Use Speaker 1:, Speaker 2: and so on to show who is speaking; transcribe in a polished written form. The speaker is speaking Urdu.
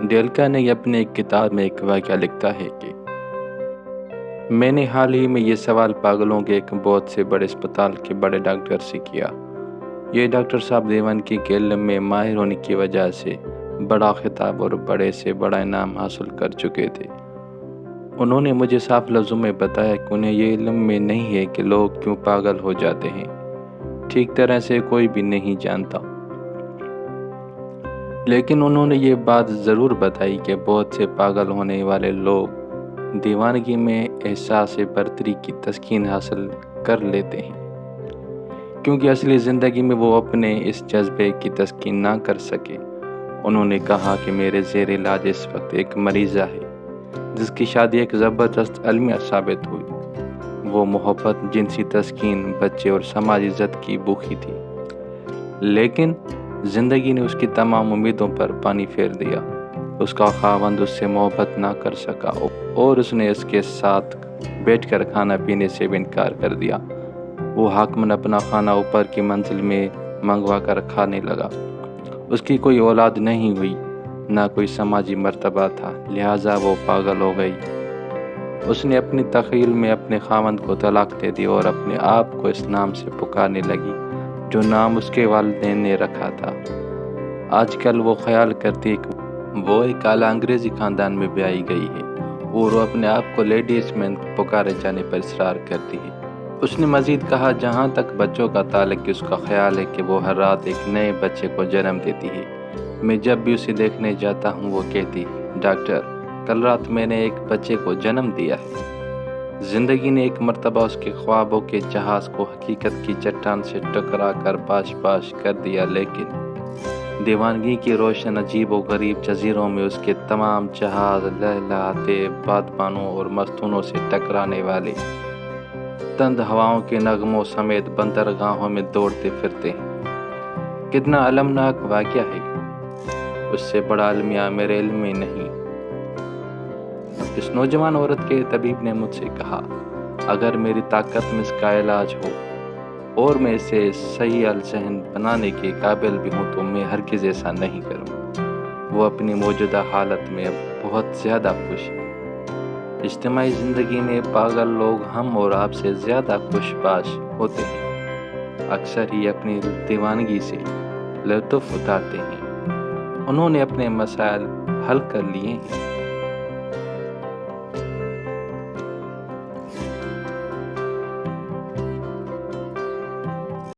Speaker 1: ڈیلکا نے اپنے ایک کتاب میں ایک واقعہ لکھتا ہے کہ میں نے حال ہی میں یہ سوال پاگلوں کے ایک بہت سے بڑے اسپتال کے بڑے ڈاکٹر سے کیا۔ یہ ڈاکٹر صاحب دیوانگی کے علم میں ماہر ہونے کی وجہ سے بڑا خطاب اور بڑے سے بڑا انعام حاصل کر چکے تھے۔ انہوں نے مجھے صاف لفظوں میں بتایا کہ انہیں یہ علم میں نہیں ہے کہ لوگ کیوں پاگل ہو جاتے ہیں، ٹھیک طرح سے کوئی بھی نہیں جانتا۔ لیکن انہوں نے یہ بات ضرور بتائی کہ بہت سے پاگل ہونے والے لوگ دیوانگی میں احساس برتری کی تسکین حاصل کر لیتے ہیں، کیونکہ اصلی زندگی میں وہ اپنے اس جذبے کی تسکین نہ کر سکے۔ انہوں نے کہا کہ میرے زیر علاج اس وقت ایک مریضہ ہے جس کی شادی ایک زبردست المیہ ثابت ہوئی۔ وہ محبت، جنسی تسکین، بچے اور سماجی عزت کی بھوکی تھی، لیکن زندگی نے اس کی تمام امیدوں پر پانی پھیر دیا۔ اس کا خاوند اس سے محبت نہ کر سکا اور اس نے اس کے ساتھ بیٹھ کر کھانا پینے سے بھی انکار کر دیا۔ وہ حاکماً اپنا کھانا اوپر کی منزل میں منگوا کر کھانے لگا۔ اس کی کوئی اولاد نہیں ہوئی، نہ کوئی سماجی مرتبہ تھا، لہٰذا وہ پاگل ہو گئی۔ اس نے اپنی تخیل میں اپنے خاوند کو طلاق دے دی اور اپنے آپ کو اس نام سے پکارنے لگی جو نام اس کے والدین نے رکھا تھا۔ آج کل وہ خیال کرتی ہے کہ وہ ایک اعلیٰ انگریزی خاندان میں بیائی گئی ہے اور وہ اپنے آپ کو لیڈیز مین پکارے جانے پر اصرار کرتی ہے۔ اس نے مزید کہا، جہاں تک بچوں کا تعلق ہے، اس کا خیال ہے کہ وہ ہر رات ایک نئے بچے کو جنم دیتی ہے۔ میں جب بھی اسے دیکھنے جاتا ہوں وہ کہتی ہے، ڈاکٹر، کل رات میں نے ایک بچے کو جنم دیا ہے۔ زندگی نے ایک مرتبہ اس کے خوابوں کے جہاز کو حقیقت کی چٹان سے ٹکرا کر پاش پاش کر دیا، لیکن دیوانگی کی روشن عجیب و غریب جزیروں میں اس کے تمام جہاز لہلہاتے بادبانوں اور مستونوں سے ٹکرانے والے تند ہواؤں کے نغموں سمیت بندرگاہوں میں دوڑتے پھرتے ہیں۔ کتنا المناک واقعہ ہے! اس سے بڑا المیہ میرے علم میں نہیں۔ اس نوجوان عورت کے طبیب نے مجھ سے کہا، اگر میری طاقت میں اس کا علاج ہو اور میں اسے صحیح الذہن بنانے کے قابل بھی ہوں تو میں ہرگز ایسا نہیں کروں۔ وہ اپنی موجودہ حالت میں اب بہت زیادہ خوش ہے۔ اجتماعی زندگی میں پاگل لوگ ہم اور آپ سے زیادہ خوش باش ہوتے ہیں، اکثر ہی اپنی دیوانگی سے لطف اٹھاتے ہیں۔ انہوں نے اپنے مسائل حل کر لیے ہیں۔